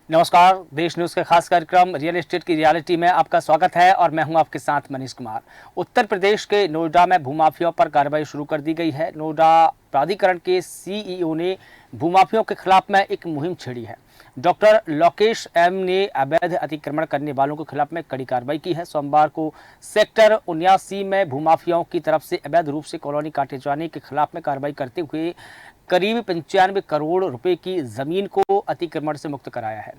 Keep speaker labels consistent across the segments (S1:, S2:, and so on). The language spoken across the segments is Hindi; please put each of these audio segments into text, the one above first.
S1: नमस्कार। देश न्यूज के खास कार्यक्रम रियल एस्टेट की रियलिटी में आपका स्वागत है और मैं हूं आपके साथ मनीष कुमार। उत्तर प्रदेश के नोएडा में भूमाफियाओं पर कार्रवाई शुरू कर दी गई है। नोएडा प्राधिकरण के सीईओ ने भूमाफियाओं के खिलाफ में एक मुहिम छेड़ी है। डॉक्टर लोकेश एम ने अवैध अतिक्रमण करने वालों के खिलाफ में कड़ी कार्रवाई की है। सोमवार को सेक्टर 79 में भूमाफियाओं की तरफ से अवैध रूप से कॉलोनी काटे जाने के खिलाफ में कार्रवाई करते हुए करीब 95 करोड़ रुपए की जमीन को अतिक्रमण से मुक्त कराया है।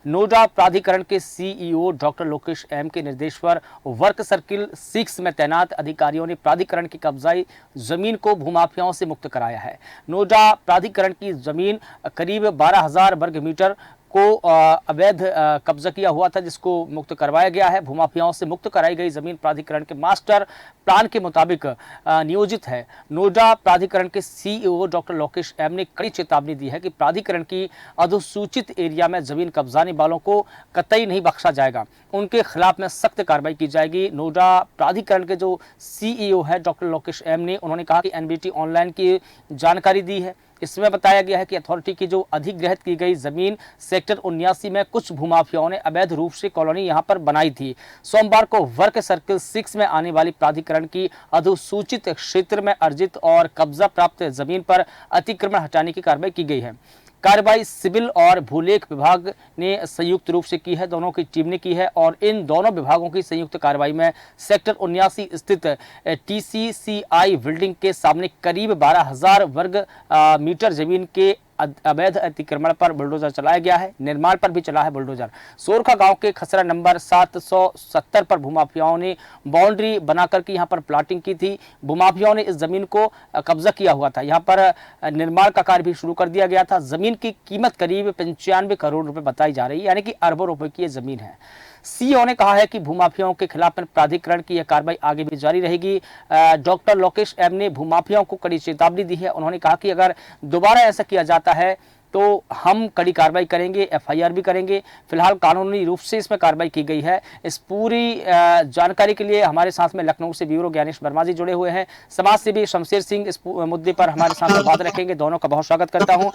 S1: नोएडा प्राधिकरण के सीईओ डॉक्टर लोकेश एम के निर्देश पर वर्क सर्किल 6 में तैनात अधिकारियों ने प्राधिकरण की कब्जाई जमीन को भूमाफियाओं से मुक्त कराया है। नोएडा प्राधिकरण की जमीन करीब 12,000 वर्ग मीटर को अवैध कब्जा किया हुआ था, जिसको मुक्त करवाया गया है। भूमाफियाओं से मुक्त कराई गई जमीन प्राधिकरण के मास्टर प्लान के मुताबिक नियोजित है। नोएडा प्राधिकरण के सीईओ डॉक्टर लोकेश एम ने कड़ी चेतावनी दी है कि प्राधिकरण की अधुसूचित एरिया में जमीन कब्जाने वालों को कतई नहीं बख्शा जाएगा। उनके खिलाफ में सख्त कार्रवाई की जाएगी। नोएडा प्राधिकरण के जो सीईओ है डॉक्टर लोकेश एम ने उन्होंने कहा कि एनबीटी ऑनलाइन की जानकारी दी है। इसमें बताया गया है कि अथॉरिटी की जो अधिग्रहित की गई जमीन सेक्टर 79 में कुछ भूमाफियाओं ने अवैध रूप से कॉलोनी यहां पर बनाई थी। सोमवार को वर्क सर्किल 6 में आने वाली प्राधिकरण की अधुसूचित क्षेत्र में अर्जित और कब्जा प्राप्त जमीन पर अतिक्रमण हटाने की कार्रवाई की गई है। कार्रवाई सिविल और भूलेख विभाग ने संयुक्त रूप से की है। दोनों की टीम ने की है और इन दोनों विभागों की संयुक्त कार्रवाई में सेक्टर 79 स्थित टीसीसीआई बिल्डिंग के सामने करीब 12,000 वर्ग मीटर जमीन के अवैध अतिक्रमण पर बुलडोजर चलाया गया है। निर्माण पर भी चला है बुलडोजर। सोरखा गांव के खसरा नंबर 770 पर भूमाफियाओं ने बाउंड्री बनाकर के यहां पर प्लाटिंग की थी। भूमाफियाओं ने इस जमीन को कब्जा किया हुआ था। यहां पर निर्माण का कार्य भी शुरू कर दिया गया था। जमीन की कीमत करीब 95 करोड़ रुपए बताई जा रही है, यानी कि अरबों रुपए की यह जमीन है। सीईओ ने कहा है कि भूमाफियाओं के खिलाफ प्राधिकरण की यह कार्रवाई आगे भी जारी रहेगी। डॉक्टर लोकेश एम ने भूमाफियाओं को कड़ी चेतावनी दी है। उन्होंने कहा कि अगर दोबारा ऐसा किया जाता है तो हम कड़ी कार्रवाई करेंगे, एफआईआर भी करेंगे। फिलहाल कानूनी रूप से इसमें कार्रवाई की गई है। इस पूरी जानकारी के लिए हमारे साथ में लखनऊ से ब्यूरो ज्ञानेश वर्मा जी जुड़े हुए हैं। समाज सेवी शमशेर सिंह इस मुद्दे पर हमारे साथ बात रखेंगे। दोनों का बहुत स्वागत करता हूं।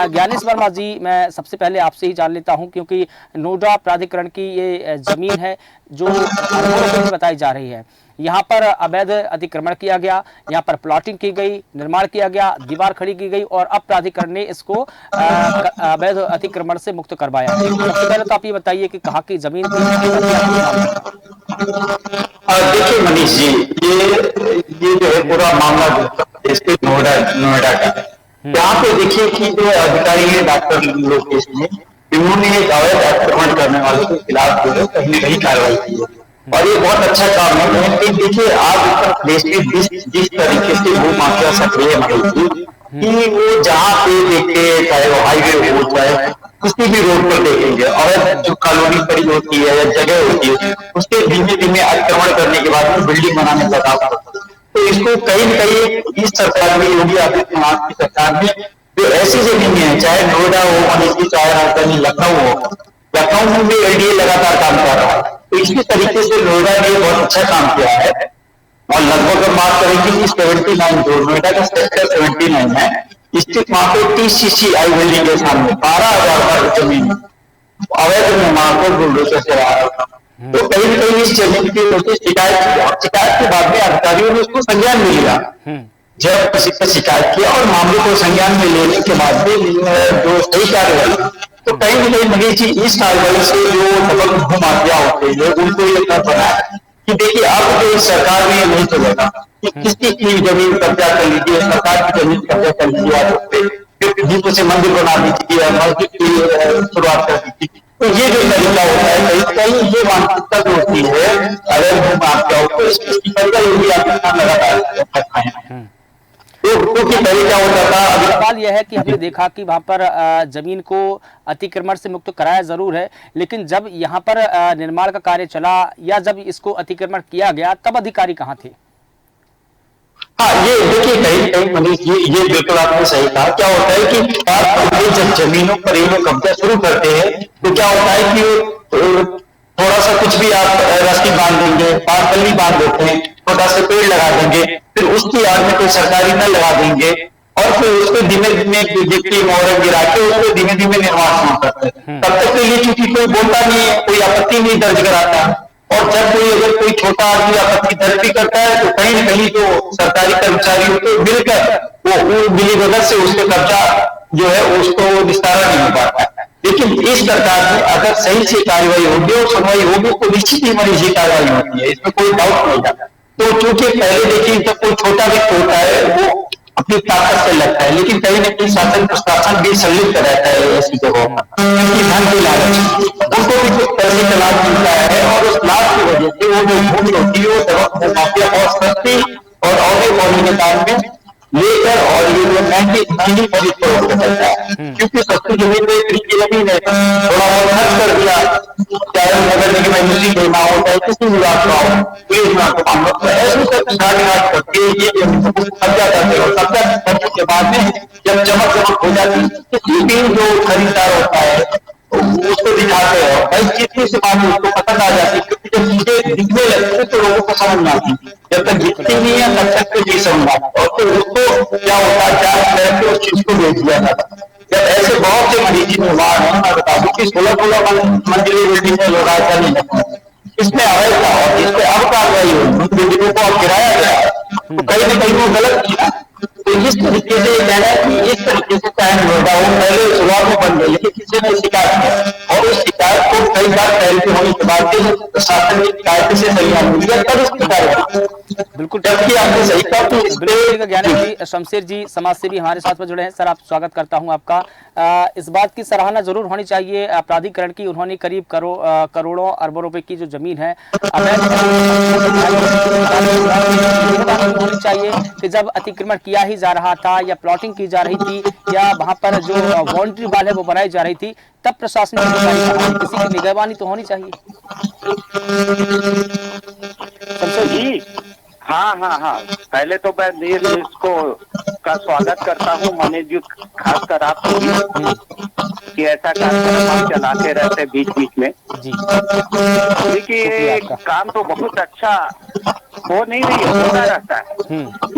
S1: ज्ञानेश वर्मा जी, मैं सबसे पहले आपसे ही जान लेता हूं, क्योंकि नोएडा प्राधिकरण की ये जमीन है जो बताई जा रही है। यहाँ पर अवैध अतिक्रमण किया गया, यहाँ पर प्लॉटिंग की गई, निर्माण किया गया, दीवार खड़ी की गई और अब प्राधिकरण ने इसको अवैध अतिक्रमण से मुक्त करवाया। सबसे पहले तो आप ये बताइए कि कहाँ की जमीन
S2: देखिए मनीष जी, ये जो है पूरा मामला नोएडा का, यहाँ पे देखिए कि जो अधिकारी है डॉक्टर लोकेश ने, इन्होंने एक अवैध अतिक्रमण करने वालों के खिलाफ जो है कहीं न कहीं कार्रवाई की है और ये बहुत अच्छा काम है। लेकिन देखिए आज उत्तर प्रदेश में जिस तरीके से भू माफिया सक्रिय हो रही थी कि वो जहाँ पे देखते, चाहे वो हाईवे हो चाहे किसी भी रोड पर देखेंगे और जो कॉलोनी खड़ी होती है या जगह होती है उसके धीमे धीमे अतिक्रमण करने के बाद में बिल्डिंग बनाने का काम करते हैं। तो इसको कहीं न कहीं इस सरकार में, योगी आदित्यनाथ की सरकार में जो ऐसी जमीनें हैं, चाहे नोएडा हो, मनीष, चाहे राजधानी लखनऊ हो, लखनऊ में भी एलडीए लगातार काम कर रहा है। तो इसी तरीके से नोएडा ने बहुत अच्छा काम किया है और लगभग हम बात करेंगे कि 79 जो नोएडा का सेक्टर 79 है, स्थित वहां पे टीसीसीआई बिल्डिंग के सामने 12,000 वर्ग जमीन अवैध निर्माण को बुलडोजर से चला रहा था। तो कहीं न कहीं इस जमीन की शिकायत के बाद में अधिकारियों ने उसको संज्ञान में लिया। जब किसी से शिकायत किया और मामले को संज्ञान में लेने के बाद में जो सही कार्रवाई, तो कहीं न कहीं मनीष जी इस कार्रवाई से जो दबंग भू माफिया होते हैं उनको ये डर बना है कि देखिए अब तो इस सरकार में नहीं चलेगा कि किसकी की जमीन कब्जा कर लीजिए, सरकार की जमीन कब्जा कर लीजिए, आप दीपों से मंदिर बना दीजिए, मस्जिद की शुरुआत कर दीजिए। तो ये जो तरीका होता है, कहीं ये मानसिकता जो होती है अगर भू माफियाओं को, इसकी योगी आदित्यनाथ लगातार
S1: सवाल यह है कि हमने देखा कि वहां पर जमीन को अतिक्रमण से मुक्त कराया जरूर है, लेकिन जब यहाँ पर निर्माण का कार्य चला या जब इसको अतिक्रमण किया गया तब अधिकारी कहाँ थे?
S2: हाँ, ये देखिए कहीं कहीं मनीष ये बिल्कुल आपने सही कहा। क्या होता है कि जब जमीनों पर ये लोग कब्जा शुरू करते हैं तो क्या होता है कि थोड़ा सा कुछ भी आप रस्सी बांध देंगे, पार्पल भी बांध देते हैं, छोटा सा पेड़ लगा देंगे, फिर उसकी याद में कोई सरकारी नल लगा देंगे, और फिर उसको धीमे धीमे गिट्टी मोहर गिरा के उसको धीमे धीमे निर्माण शुरू करते हैं। तब तक के लिए चूंकि कोई बोलता नहीं है, कोई आपत्ति नहीं दर्ज कराता, और जब कोई अगर कोई छोटा आदमी आपत्ति दर्ज भी करता है तो कहीं न कहीं जो सरकारी कर्मचारी होते हैं मिलकर वो मिली भगत से उसका कब्जा जो है उसको निस्तारा नहीं हो पाता है। लेकिन इस सरकार में अगर सही से कार्रवाई होगी और सुनवाई होगी तो निश्चित ही मनीषी कार्रवाई होती है, इसमें कोई डाउट नहीं है। तो चूंकि पहले देखिए जब कोई छोटा व्यक्ति होता है वो अपनी ताकत से लगता है, लेकिन कहीं न कहीं शासन प्रशासन भी संलिप्त रहता है ऐसी जगहों पर, क्योंकि धन की लालच उनको भी कुछ पैसे का लाभ मिलता है, और उस लाभ की वजह से वो जो भूमि होती है वो माफिया बहुत सस्ती और औने के दाम में लेकर, और ये जो महंगी महंगी खरीद फरोख्त करता है, क्योंकि सस्ती जमीन में कृषि जमीन है, थोड़ा बहुत खर्च कर दिया, चाहे नगर निगम में उसी बीमा हो, चाहे किसी विभाग का हो, पुलिस विभाग का हो, तो ऐसे सब घाट करके ये कब्जा करते हो। कब्जा करने के बाद में जब चमक हो जाती है, किसी भी जो खरीदार होता है उसको दिखाते हो, भाई कितनी से मांगी उसको पसंद आ जाती है, क्योंकि जब चीजें दिखने लगती है तो लोगों को समझ में आती है। जब तक दिखती नहीं है तब तक तो नहीं समझ आता, और फिर उसको क्या होता है क्या करके उस चीज को बेच दिया जाता है। जब ऐसे बहुत से मरीजी निर्माण है, मैं बता दूं कि 16 मंजिली बिल्डिंग में लोग आकर नहीं लगता, इसमें अवैध था और इस पे अब कार्रवाई हुई, उन बिल्डिंगों को अब गिराया गया, तो कहीं न कहीं वो गलत किया। तो इस तरीके से कहना है कि इस तरीके से चाहे नोएडा वो पहले शुरुआत में बन गई, लेकिन किसी ने शिकायत किया और उस शिकायत को कई बार पहले होने के बाद प्रशासन की कायदे से संज्ञान मिल गया, तब इसकी कार्रवाई।
S1: बिल्कुल
S2: जबकि आपने सही कहा कि इस पे
S1: ज्ञानक जी, शमशेर जी समाज सेवी हमारे साथ में जुड़े हैं। सर, आप स्वागत करता हूं आपका। इस बात की सराहना जरूर होनी चाहिए प्राधिकरण की, उन्होंने करीब करोड़ों अरबों रुपए की जो जमीन है होनी चाहिए कि जब अतिक्रमण किया ही जा रहा था या प्लॉटिंग की जा रही थी या वहां पर जो बाउंड्री वाल है वो बनाई जा रही थी, तब प्रशासन किसी की निगरानी तो होनी चाहिए।
S3: जी हाँ हाँ हाँ, पहले तो मैं इसको का स्वागत करता हूँ मनीष जी, खासकर आप कि ऐसा कार्यक्रम हम चलाते रहते बीच बीच में
S1: जी।
S3: देखिए काम तो बहुत अच्छा हो नहीं रही है, होता रहता है,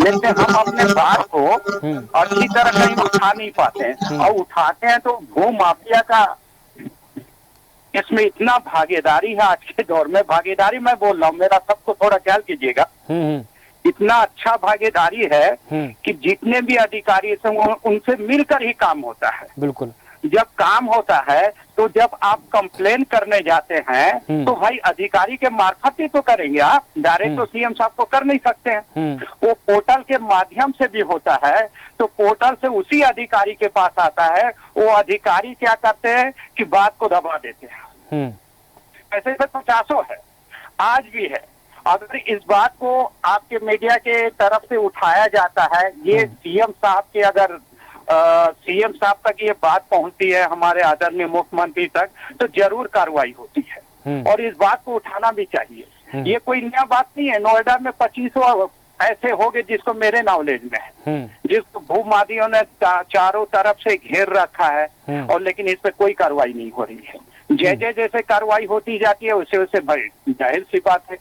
S3: लेकिन हम अपने बात को अच्छी तरह कहीं उठा नहीं पाते हैं, और उठाते हैं तो भू माफिया का इसमें इतना भागीदारी है आज के दौर में। भागीदारी मैं बोल रहा हूँ, मेरा सबको थोड़ा ख्याल कीजिएगा, इतना अच्छा भागीदारी है कि जितने भी अधिकारी हैं उनसे मिलकर ही काम होता है।
S1: बिल्कुल,
S3: जब काम होता है तो जब आप कंप्लेन करने जाते हैं तो भाई अधिकारी के मार्फत ही तो करेंगे, आप डायरेक्ट तो सीएम साहब को कर नहीं सकते हैं। वो पोर्टल के माध्यम से भी होता है, तो पोर्टल से उसी अधिकारी के पास आता है, वो अधिकारी क्या करते हैं कि बात को दबा देते हैं। ऐसे तो 50 है, आज भी है। अगर इस बात को आपके मीडिया के तरफ से उठाया जाता है, ये सीएम साहब के अगर सीएम साहब तक ये बात पहुंचती है, हमारे आदरणीय मुख्यमंत्री तक, तो जरूर कार्रवाई होती है, और इस बात को उठाना भी चाहिए। ये कोई नया बात नहीं है। नोएडा में 25 ऐसे हो गए जिसको मेरे नॉलेज में है, जिसको भूमाफियाओं ने चारों तरफ से घेर रखा है, और लेकिन इस पे कोई कार्रवाई नहीं हो रही है। जैसे जैसे कार्रवाई होती जाती है वैसे वैसे भाई जाहिर सी बात है,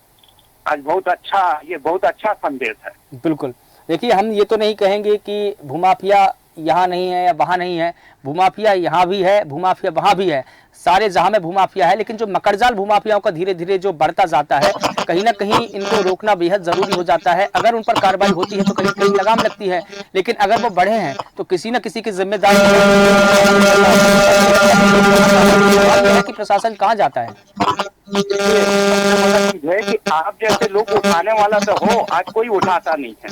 S3: आज बहुत अच्छा, ये बहुत अच्छा संदेश है।
S1: बिल्कुल, देखिए हम ये तो नहीं कहेंगे कि भूमाफिया यहाँ नहीं है या वहाँ नहीं है, भूमाफिया यहाँ भी है, भूमाफिया वहाँ भी है, सारे जहाँ में भूमाफिया है। लेकिन जो मकड़जाल भूमाफियाओं का धीरे धीरे जो बढ़ता जाता है, कहीं ना कहीं इनको रोकना बेहद जरूरी हो जाता है। अगर उन पर कार्रवाई होती है तो कहीं कहीं लगाम लगती है, लेकिन अगर वो बढ़े हैं तो किसी न किसी की जिम्मेदारी कि प्रशासन कहाँ जाता है।
S3: है कि आप जैसे लोग उठाने वाला तो हो, आज कोई उठाता नहीं है।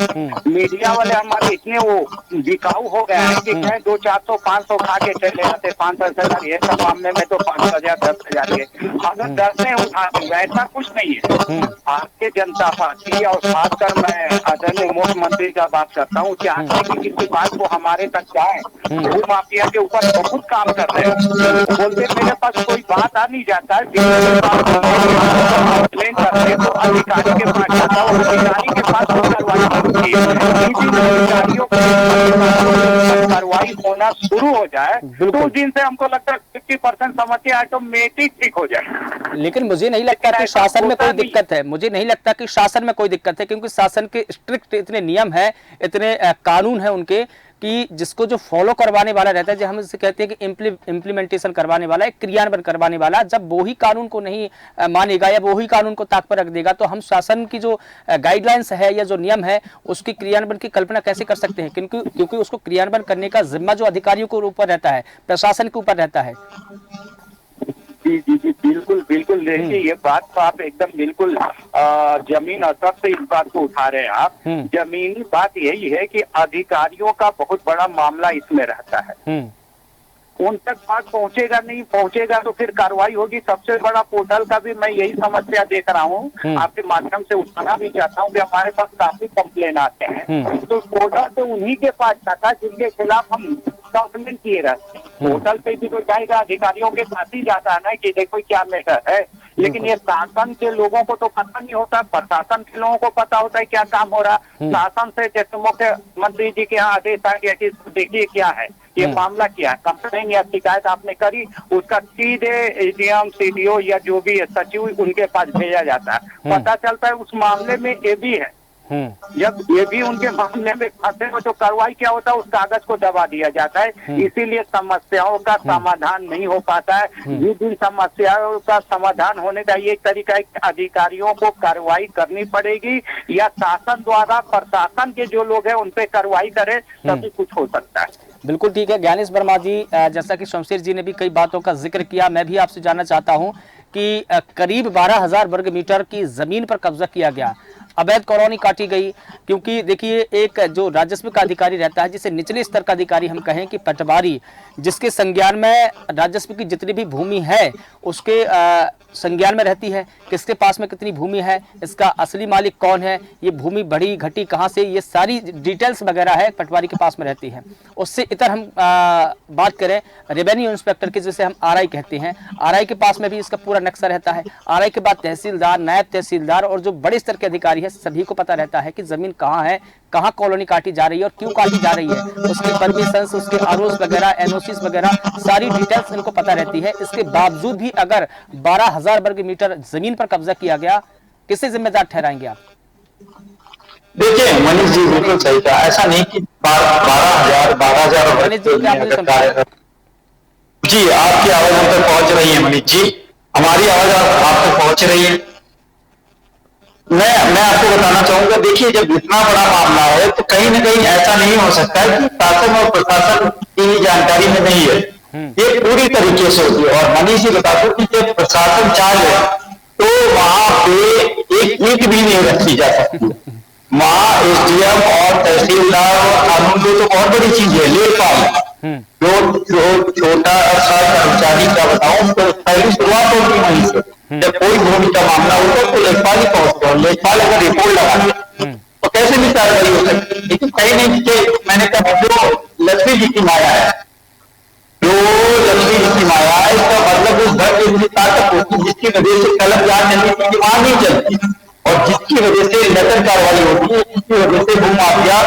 S3: मीडिया वाले हमारे इतने वो बिकाऊ हो गए हैं कि 200, 400, 500 खा के चले जाते, 5-10 ये सब मामले में तो 5,000, 10,000 के, अगर 10 में उठा देंगे ऐसा कुछ नहीं है। भारतीय जनता पार्टी और खासकर मैं आदरणीय मुख्यमंत्री का बात करता हूँ, चाहते हैं कि किसी बात को हमारे तक जाए। भू माफिया के ऊपर बहुत काम कर रहे हैं, बोलते मेरे पास कोई बात आ नहीं जाता है, कंप्लेन करते हैं तो अधिकारी के पास जाता है, अधिकारी के पास कार्रवाई होना शुरू हो जाए तो उस दिन से हमको लगता है 50% समस्या ऑटोमेटिक ठीक हो जाए।
S1: लेकिन मुझे नहीं लगता कि शासन में कोई दिक्कत है, मुझे नहीं लगता कि शासन में कोई दिक्कत है, क्योंकि शासन के स्ट्रिक्ट इतने नियम है, इतने कानून है उनके कि जिसको जो फॉलो करवाने वाला रहता है, जो हम इसे कहते हैं कि इम्प्लीमेंटेशन करवाने वाला है, क्रियान्वयन करवाने वाला, जब वो ही कानून को नहीं मानेगा या वो ही कानून को ताक पर रख देगा, तो हम शासन की जो गाइडलाइंस है या जो नियम है उसकी क्रियान्वयन की कल्पना कैसे कर सकते हैं, क्योंकि उसको क्रियान्वयन करने का जिम्मा जो अधिकारियों के ऊपर रहता है, प्रशासन के ऊपर रहता है।
S3: जी जी जी, बिल्कुल बिल्कुल। देखिए, ये बात तो आप एकदम बिल्कुल जमीन असर से इस बात को उठा रहे हैं आप। जमीनी बात यही है कि अधिकारियों का बहुत बड़ा मामला इसमें रहता है। उन तक बात पहुंचेगा नहीं, पहुंचेगा तो फिर कार्रवाई होगी। सबसे बड़ा पोर्टल का भी मैं यही समस्या देख रहा हूँ, आपके माध्यम से उठाना भी चाहता हूँ कि हमारे पास काफी कंप्लेन आते हैं, तो पोर्टल तो उन्हीं के पास जाता है जिनके खिलाफ हम कंप्लेन किए रहते हैं। पोर्टल पे भी तो जाएगा, अधिकारियों के साथ ही जाता है ना कि देखो क्या मैटर है, लेकिन ये शासन के लोगों को तो पता नहीं होता, प्रशासन के लोगों को पता होता है क्या काम हो रहा। शासन से जैसे मुख्यमंत्री जी के यहाँ आदेश आ गया कि इसको देखिए क्या है, ये मामला क्या है, कंप्लेन या शिकायत आपने करी, उसका सीधे एडीएम, सीडीओ या जो भी सचिव उनके पास भेजा जाता है। पता चलता है उस मामले में ये भी है। जब ये भी उनके मामले में फंसे हो तो कार्रवाई क्या होता है, उस कागज को दबा दिया जाता है। इसीलिए समस्याओं का समाधान नहीं हो पाता है। जिन समस्याओं का समाधान होने का ये तरीका है कि अधिकारियों को कार्रवाई करनी पड़ेगी या शासन द्वारा प्रशासन के जो लोग हैं उन पे कार्रवाई करे, तभी कुछ हो सकता है।
S1: बिल्कुल ठीक है ज्ञानेश वर्मा जी, जैसा कि शमशेर जी ने भी कई बातों का जिक्र किया, मैं भी आपसे जानना चाहता हूं कि करीब 12,000 वर्ग मीटर की जमीन पर कब्जा किया गया, अवैध कॉलोनी काटी गई। क्योंकि देखिए, एक जो राजस्व का अधिकारी रहता है, जिसे निचले स्तर का अधिकारी हम कहें कि पटवारी, जिसके संज्ञान में राजस्व की जितनी भी भूमि है उसके संज्ञान में रहती है, किसके पास में कितनी भूमि है, इसका असली मालिक कौन है, ये भूमि बढ़ी घटी कहाँ से, ये सारी डिटेल्स वगैरह है पटवारी के पास में रहती है। उससे इतर हम बात करें रेवेन्यू इंस्पेक्टर की, जिसे हम आरआई कहते हैं, आरआई के पास में भी इसका पूरा नक्शा रहता है। आरआई के बाद तहसीलदार, नायब तहसीलदार और जो बड़े स्तर के अधिकारी है, सभी को पता रहता है कि जमीन कहाँ है, कहाँ कॉलोनी काटी जा रही है और क्यों काटी जा रही है, उसकी परमिशन, उसके आरोस वगैरह, एनओसीस वगैरह सारी डिटेल्स इनको पता रहती है। इसके बावजूद भी अगर 12,000 वर्ग मीटर जमीन पर कब्जा किया गया, किसे जिम्मेदार ठहराएंगे आप?
S2: देखिए मनीष जी बिल्कुल सही कहा, ऐसा नहीं कि 12,000
S1: मनीष जी क्या मुझे समझाएं?
S2: जी आपकी आवाज हम तक पहुंच रही है मनीष जी, हमारी आवाज आप तक पहुंच रही है। मैं आपको बताना चाहूंगा, देखिए जब इतना बड़ा मामला है तो कहीं ना कहीं ऐसा नहीं हो सकता है कि शासन और प्रशासन की जानकारी में नहीं है, ये पूरी तरीके से होती है। और मनीष जी बता दो कि जब प्रशासन चाहे तो वहां पे एक ईंट भी नहीं रखी जा सकती। वहां एसडीएम और तहसीलदार और कानून तो बहुत बड़ी चीज है, लेखपाल जो छोटा सा कर्मचारी का बताऊं तो पहली शुरुआत होती वहीं से। जब कोई भूमि का मामला होता है तो लेखपाल ही पहुंचता है, लेखपाल अगर रिपोर्ट लगा तो कैसे भी कार्रवाई हो सकती है। लेकिन कहीं नहीं कि मैंने कहा जो लक्ष्मी जी की माया है, जो लक्ष्मी जी की माया है, इसका मतलब उस घर की इतनी ताकत होती है जिसकी वजह से कलम जान चलने की डिमांड नहीं चलती, और जिसकी वजह से नकल कार्रवाई होती है, जिसकी वजह से भूमाफिया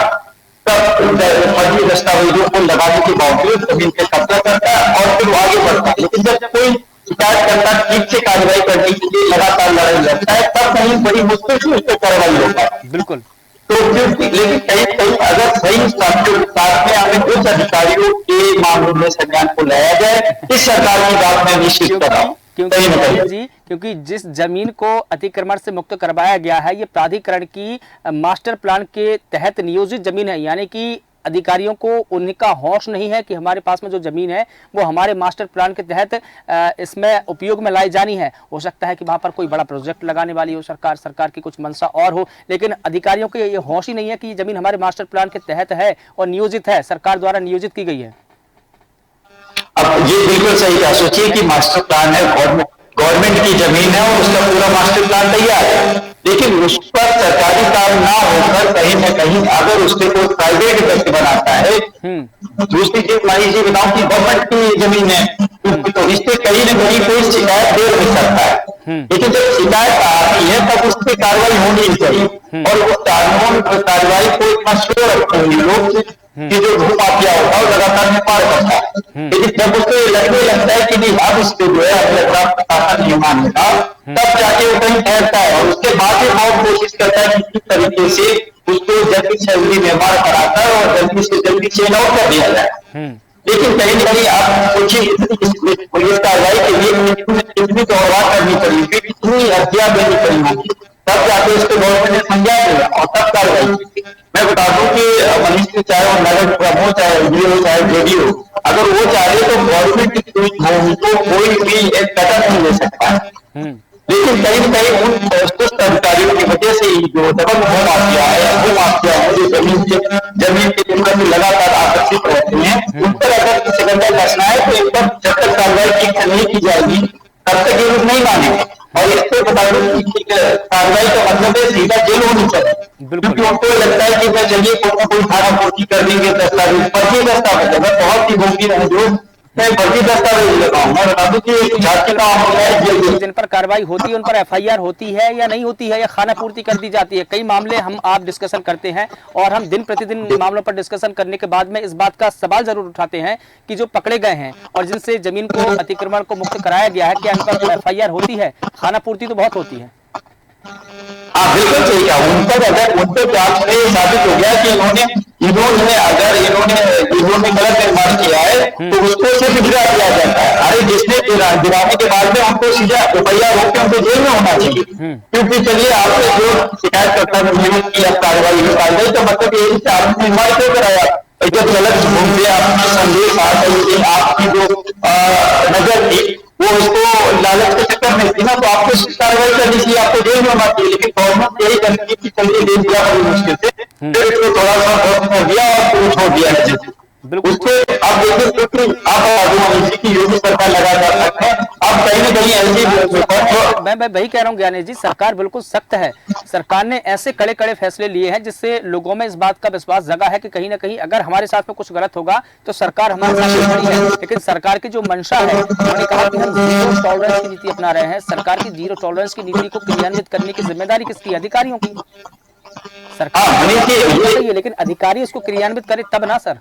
S2: फर्जी दस्तावेजों को लगाने के बावजूद जमीन पे कब्जा करता है और फिर आगे बढ़ता है। लेकिन जब कोई शिकायत करता ठीक से कार्रवाई करने के लिए लगातार लड़ाई लड़ता है, तब कहीं बड़ी मुश्किल से उस पर कार्रवाई होता है।
S1: बिल्कुल।
S2: तो लेकिन कहीं अगर सही साथ में हमें कुछ अधिकारियों के मामलों में संज्ञान को लाया जाए, इस सरकार की बात मैं निश्चित कर रहा हूँ।
S1: क्योंकि जिस जमीन को अतिक्रमण से मुक्त करवाया गया है, ये प्राधिकरण की मास्टर प्लान के तहत नियोजित जमीन है, यानी कि अधिकारियों को उनका होश नहीं है कि हमारे पास में जो जमीन है वो हमारे मास्टर प्लान के तहत इसमें उपयोग में लाई जानी है। हो सकता है कि वहां पर कोई बड़ा प्रोजेक्ट लगाने वाली हो सरकार की कुछ मंशा और हो, लेकिन अधिकारियों को ये होश ही नहीं है कि ये जमीन हमारे मास्टर प्लान के तहत है और नियोजित है, सरकार द्वारा नियोजित की गई है।
S2: अब ये बिल्कुल सही कहा, सोचिए कि मास्टर प्लान है, गवर्नमेंट की जमीन है और उसका पूरा मास्टर प्लान तैयार है, लेकिन उस पर सरकारी काम ना होकर कहीं न कहीं अगर उससे कोई प्राइवेट व्यक्ति बनाता है। दूसरी चीज मनीष जी बताऊं कि गवर्नमेंट की जमीन है तो इससे कहीं न कहीं कोई शिकायत दे नहीं सकता है। लेकिन जब शिकायत आती है तब उस पर कार्रवाई होनी चाहिए और वो कानून कार्रवाई को इतना स्लो रखते हैं लोग कि जो भू माफिया होता है वो लगातार नेपाल करता है। लेकिन जब उसको लगने लगता है कि नहीं अब इसको जो है अगला प्रशासन नहीं मानेगा तब जाके वो कहीं ठहरता है और उसके बाद ही बहुत कोशिश करता है कि किस तरीके से उसको जल्दी से जल्दी निर्माण कराता है और जल्दी से जल्दी चेन आउट कर दिया जाए। लेकिन कहीं ना कहीं आप सोचिए पुलिस कार्रवाई के लिए कितनी दौड़भाग करनी पड़ी, कितनी हत्या देनी पड़ी होगी, तब जाके उसको गवर्नमेंट ने समझा दिया और तब कार्रवाई। मैं बता दूं कि मनीष जी चाहे वो नगर निगम हो, चाहे एनजीओ हो, चाहे जेडी हो, अगर वो चाहे तो गवर्नमेंट को कोई भी एक कदम नहीं ले सकता है। लेकिन कहीं न कहीं उन दुष्ट अधिकारियों की वजह से ही जो डबल भू माफिया है, भू माफिया है जो जमीन के ऊपर लगातार आकर्षित रहते हैं, उन पर अगर किसी गंदा कसना है तो एक बार जब तक कार्रवाई ठीक नहीं की जाएगी तब तक ये लोग नहीं मानेंगे। और इससे बता दूं कि कार्रवाई का मतलब है सीधा जेल होनी चाहिए, क्योंकि उनको लगता है कि मैं चलिए कोई थाना पूर्ति कर देंगे, दस्तावेज फर्जी दस्तावेज अगर बहुत ही गंभीर है जो मैं फर्जी दस्तावेज लगाऊं, मैं बता दूं कि एक जांच का मामला है
S1: जिन पर कार्रवाई होती है उन पर एफआईआर होती है या नहीं होती है या खाना पूर्ति कर दी जाती है। कई मामले हम आप डिस्कशन करते हैं और हम दिन प्रतिदिन मामलों पर डिस्कशन करने के बाद में इस बात का सवाल जरूर उठाते हैं कि जो पकड़े गए हैं और जिनसे जमीन को अतिक्रमण को मुक्त कराया गया है क्या इन पर एफआईआर होती है? खाना पूर्ति तो बहुत होती है।
S2: हाँ बिल्कुल सही कहा। उन पर अगर उन पर जांच में साबित हो गया कि इन्होंने गलत निर्माण किया है तो उसको सिर्फ गिरा दिया जाता है। अरे जिसने गिराने के बाद में हमको सीधा एफआईआर होकर हमको जेल में होना चाहिए, क्योंकि चलिए आपने जो शिकायत करता है की कार्रवाई तो मतलब यही से आपने निर्माण क्यों कराया, जब गलत घूमते आपकी संदेश आ गई आपकी जो नजर थी वो उसको लालच के चक्कर में थी ना, तो आपको कार्रवाई करनी चाहिए, आपको जेल में होना चाहिए। लेकिन गवर्नमेंट यही करती है कि चलिए ले दिया बड़ी मुश्किल से, फिर इसको थोड़ा सा बहुत कर दिया और फिर छोड़ दिया। उससे आप देखिए क्योंकि आप की योगी सरकार लगातार सकते हैं, अब कहीं न कहीं ऐसी
S1: मैं वही कह रहा हूँ ज्ञानेश जी, सरकार बिल्कुल सख्त है। सरकार ने ऐसे कड़े कड़े फैसले लिए हैं जिससे लोगों में इस बात का विश्वास जगा है कि कहीं ना कहीं अगर हमारे साथ में कुछ गलत होगा तो सरकार हमारे साथ खड़ी है। लेकिन सरकार की जो मंशा है, उन्होंने कहा कि हम जीरो टॉलरेंस की नीति अपना रहे हैं। सरकार की जीरो टॉलरेंस की नीति को क्रियान्वित करने की जिम्मेदारी किसकी? अधिकारियों की। सरकार लेकिन अधिकारी इसको क्रियान्वित करे तब ना सर।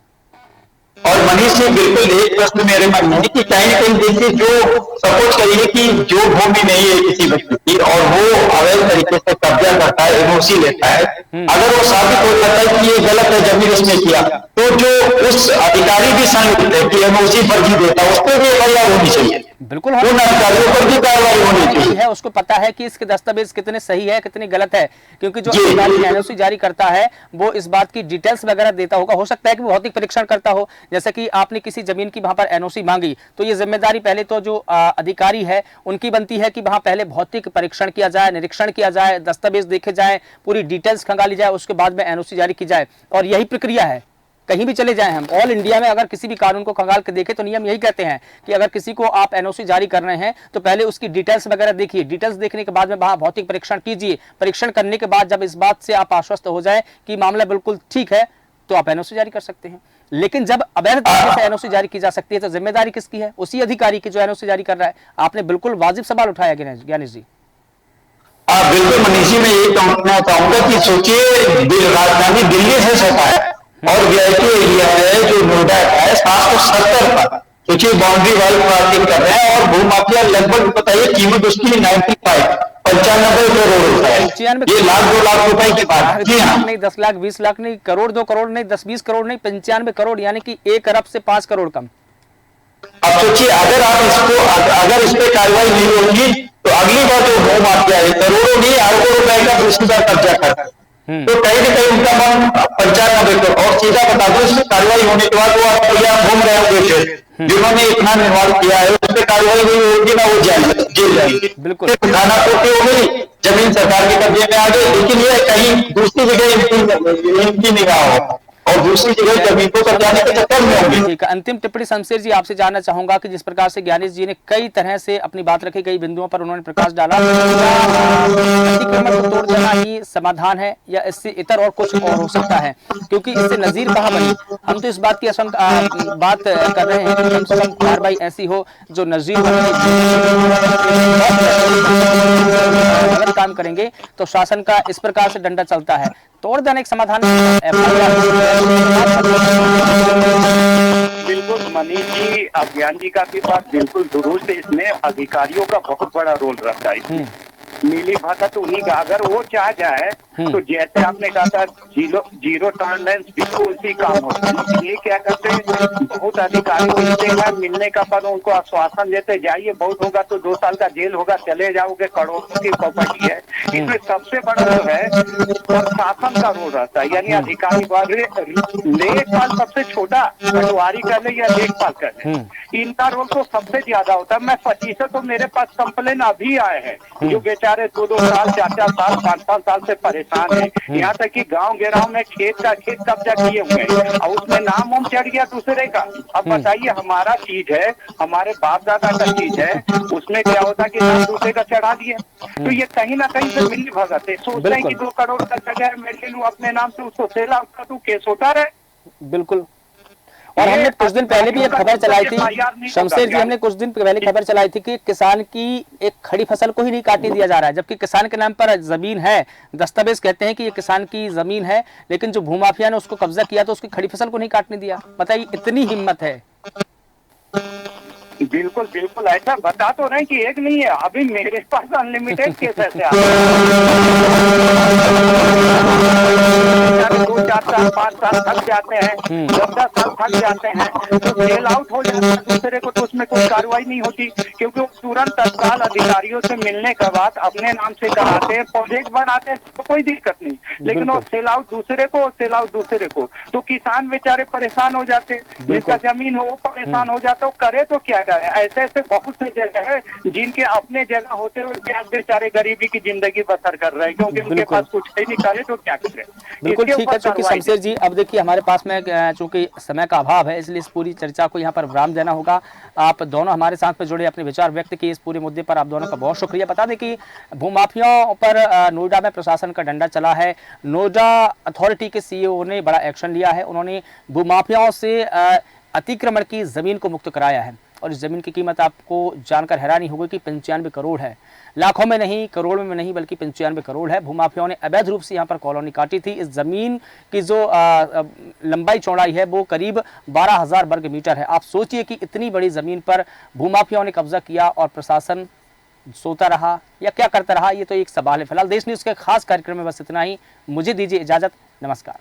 S2: और मनीष जी बिल्कुल एक प्रश्न मेरे मन में कि कहीं ना कहीं देखिए जो सपोज करिए कि जो भूमि नहीं है किसी व्यक्ति की और वो अवैध तरीके से कब्जा करता है, एनओसी लेता है, अगर वो साबित हो जाता है कि ये गलत है जमीन उसने किया तो जो उस अधिकारी भी संयुक्त है कि एनओसी फर्जी देता है उस पर भी एफआईआर होनी चाहिए।
S1: बिल्कुल
S2: उन अधिकारियों पर भी कार्रवाई होनी चाहिए
S1: है, उसको पता है कि इसके दस्तावेज कितने सही है कितने गलत है, क्योंकि जो अधिकारी एनओसी जारी करता है वो इस बात की डिटेल्स वगैरह देता होगा। हो सकता है कि वो भौतिक परीक्षण करता हो, जैसे कि आपने किसी जमीन की वहां पर एनओसी मांगी तो ये जिम्मेदारी पहले तो जो अधिकारी है उनकी बनती है कि वहां पहले भौतिक परीक्षण किया जाए, निरीक्षण किया जाए, दस्तावेज देखे जाए, पूरी डिटेल्स खंगाली जाए, उसके बाद में एनओसी जारी की जाए। और यही प्रक्रिया है कहीं भी चले जाएं हम ऑल इंडिया में, अगर किसी भी कानून को खंगाल के देखें तो नियम यही कहते हैं कि अगर किसी को आप एनओसी जारी कर रहे हैं तो पहले उसकी डिटेल्स वगैरह देखिए, डिटेल्स देखने के बाद में वहां भौतिक परीक्षण कीजिए, परीक्षण करने के बाद जब इस बात से आप आश्वस्त हो जाए कि मामला बिल्कुल ठीक है तो आप एनओसी जारी कर सकते हैं। लेकिन जब अवैध तरीके से एनओसी जारी की जा सकती है तो जिम्मेदारी किसकी है? उसी अधिकारी की जो एनओसी जारी कर रहा है। आपने बिल्कुल वाजिब सवाल उठाया ज्ञानेश जी।
S2: बिल्कुल मनीष जी, मैं यही कहना चाहूंगा कि सोचिए राजधानी दिल्ली से सटा है और वीआईपी एरिया है जो नोएडा का है 770 पर, सोचिए बाउंड्री वाल क्रॉसिंग कर रहे हैं और भूमाफिया लगभग बताइए कीमत उसकी 95 करोड़ रुपए है। ये लाख 2 लाख रुपए की बात
S1: नहीं, 10 लाख 20 लाख नहीं, करोड़ 2 करोड़ नहीं, 10-20 करोड़ नहीं, 95 करोड़, यानी कि 1 अरब से 5 करोड़ कम।
S2: अब सोचिए अगर आप इसको अगर इस पे कार्रवाई नहीं होगी तो अगली बार जो भूमाफिया है करोड़ों नहीं अरबों रुपए का रिश्तेदार कब्जा करता है तो कहीं ना कहीं उनका मन 95 करोड़। और सीधा बता दो इसमें कार्रवाई होने के बाद वो आप घूम रहे होंगे जिन्होंने इतना निर्माण किया है उस पर कार्रवाई नहीं होगी ना वो जेल जाएंगे।
S1: बिल्कुल
S2: थाना पूर्ति हो गई, जमीन सरकार के कब्जे में आ गई, लेकिन ये कहीं दूसरी जगह इनकी निगाह हो और दूसरी जगह जमीनों पर जाने के चक्कर में होंगे।
S1: ठीक है, अंतिम टिप्पणी शमशेर जी आपसे जानना चाहूंगा कि जिस प्रकार से ज्ञानेश जी ने कई तरह से अपनी बात रखी, कई बिंदुओं पर उन्होंने प्रकाश डाला, अतिक्रमण को तोड़ देना ही समाधान है या इससे इतर और कुछ और हो सकता है? क्योंकि इससे नजीर कहाँ बनी? हम तो इस बात की बात कर रहे हैं कि कम से कम कार्रवाई ऐसी हो जो नजीर गलत काम करेंगे तो शासन का इस प्रकार से डंडा चलता है, तोड़ देने का समाधान।
S3: बिल्कुल मनीष जी, अभियान जी का भी बात बिल्कुल दुरुस्त है। इसमें अधिकारियों का बहुत बड़ा रोल रहता है। नीली भाषा तो उन्हीं का, अगर वो चाह जाए तो जैसे आपने कहा था जीरो टॉलरेंस, बिल्कुल उसी काम होता है। ये क्या करते हैं, बहुत अधिकारी मिलते हैं, मिलने का पर उनको आश्वासन देते जाइए, बहुत होगा तो 2 साल का जेल होगा, चले जाओगे, करोड़ों की प्रॉपर्टी है। इसमें सबसे बड़ा जो है प्रशासन का रोल रहता है, यानी अधिकारी लेखपाल सबसे छोटा, पटवारी कर ले या लेखपाल कर ले, इनका रोल तो सबसे ज्यादा होता है। मैं 25 तो मेरे पास कंप्लेन अभी आए हैं जो बेचारे 2-2 साल, 4-4 साल, 5-5 साल से परेशान है। यहाँ तक कि गांव गिराव में खेत कब्जा किए हुए हैं और उसमें नाम उम चढ़ गया दूसरे का। अब बताइए, हमारा चीज है, हमारे बाप दादा का चीज है, उसमें क्या होता कि नाम दूसरे का चढ़ा दिए। तो ये कहीं ना कहीं से मिली भगत है। सोचते हैं कि 2 करोड़ का जगह है, मैं ले लूं अपने नाम से, उसको सेला उसका तो केस होता रहे।
S1: बिल्कुल। और हमने कुछ दिन पहले भी एक खबर चलाई थी शमशेर जी, हमने कुछ दिन पहले खबर चलाई थी कि किसान की एक खड़ी फसल को ही नहीं काटने दिया जा रहा है, जबकि किसान के नाम पर जमीन है, दस्तावेज कहते हैं कि ये किसान की जमीन है, लेकिन जो भूमाफिया ने उसको कब्जा किया तो उसकी खड़ी फसल को नहीं काटने दिया। बताइए, इतनी हिम्मत है।
S3: बिल्कुल बिल्कुल, ऐसा बता तो रहे कि एक नहीं है, अभी मेरे पास अनलिमिटेड केस ऐसे आ 2, 4 साल, 5 साल थक जाते हैं, 10 साल थक जाते हैं, तो सेल आउट हो जाता है दूसरे को, तो उसमें कोई कार्रवाई नहीं होती, क्योंकि वो तुरंत तत्काल अधिकारियों से मिलने के बाद अपने नाम से कराते हैं, प्रोजेक्ट बनाते हैं, तो कोई दिक्कत नहीं। लेकिन वो सेल आउट दूसरे को, तो किसान बेचारे परेशान हो जाते, जिसका जमीन हो वो परेशान हो जाता, वो करे तो क्या करे। ऐसे ऐसे बहुत से जगह है जिनके अपने जगह होते हुए क्या बेचारे गरीबी की जिंदगी बसर कर रहे हैं, क्योंकि उनके पास कुछ है नहीं, करे तो क्या करे।
S1: बिल्कुल ठीक है। चूंकि शमशेर जी, अब देखिए हमारे पास में चूंकि समय का अभाव है, इसलिए इस पूरी चर्चा को यहाँ पर विराम देना होगा। आप दोनों हमारे साथ में जुड़े, अपने विचार व्यक्त किए इस पूरे मुद्दे पर, आप दोनों का बहुत शुक्रिया। बता दें कि भूमाफियाओं पर नोएडा में प्रशासन का डंडा चला है। नोएडा अथॉरिटी के सीईओ ने बड़ा एक्शन लिया है, उन्होंने भूमाफियाओं से अतिक्रमण की जमीन को मुक्त कराया है, और इस जमीन की कीमत आपको जानकर हैरानी होगी कि 95 करोड़ है। लाखों में नहीं, करोड़ में नहीं, बल्कि 95 करोड़ है। भूमाफियाओं ने अवैध रूप से यहाँ पर कॉलोनी काटी थी। इस जमीन की जो लंबाई चौड़ाई है वो करीब 12,000 वर्ग मीटर है। आप सोचिए कि इतनी बड़ी जमीन पर भूमाफियाओं ने कब्जा किया और प्रशासन सोता रहा या क्या करता रहा, ये तो एक सवाल है। फिलहाल देश न्यूज़ के खास कार्यक्रम में बस इतना ही। मुझे दीजिए इजाजत, नमस्कार।